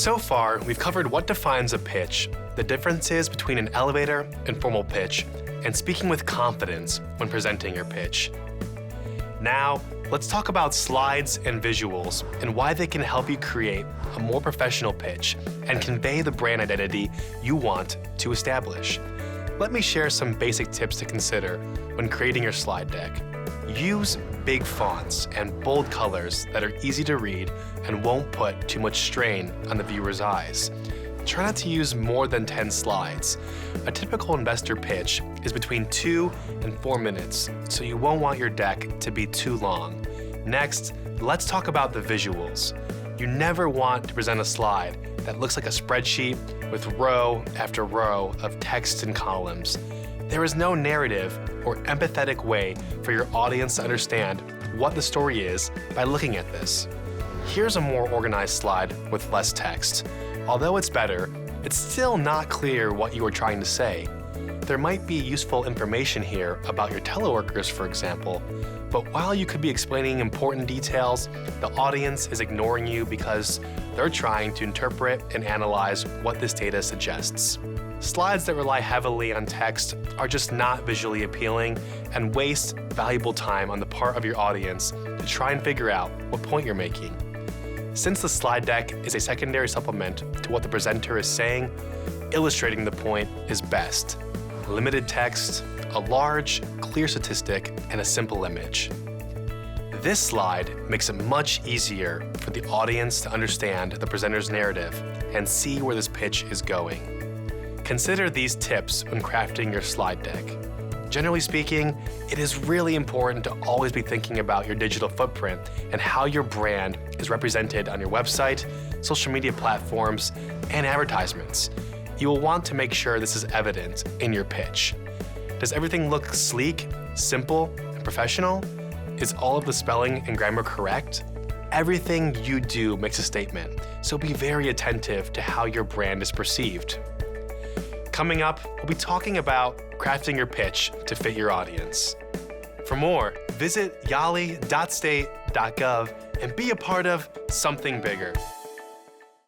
So far, we've covered what defines a pitch, the differences between an elevator and formal pitch, and speaking with confidence when presenting your pitch. Now, let's talk about slides and visuals and why they can help you create a more professional pitch and convey the brand identity you want to establish. Let me share some basic tips to consider when creating your slide deck. Use big fonts and bold colors that are easy to read and won't put too much strain on the viewer's eyes. Try not to use more than 10 slides. A typical investor pitch is between 2 and 4 minutes, so you won't want your deck to be too long. Next, let's talk about the visuals. You never want to present a slide that looks like a spreadsheet with row after row of text and columns. There is no narrative or empathetic way for your audience to understand what the story is by looking at this. Here's a more organized slide with less text. Although it's better, it's still not clear what you are trying to say. There might be useful information here about your teleworkers, for example, but while you could be explaining important details, the audience is ignoring you because they're trying to interpret and analyze what this data suggests. Slides that rely heavily on text are just not visually appealing and waste valuable time on the part of your audience to try and figure out what point you're making. Since the slide deck is a secondary supplement to what the presenter is saying, illustrating the point is best. Limited text, a large, clear statistic, and a simple image. This slide makes it much easier for the audience to understand the presenter's narrative and see where this pitch is going. Consider these tips when crafting your slide deck. Generally speaking, it is really important to always be thinking about your digital footprint and how your brand is represented on your website, social media platforms, and advertisements. You will want to make sure this is evident in your pitch. Does everything look sleek, simple, and professional? Is all of the spelling and grammar correct? Everything you do makes a statement, so be very attentive to how your brand is perceived. Coming up, we'll be talking about crafting your pitch to fit your audience. For more, visit yali.state.gov and be a part of something bigger.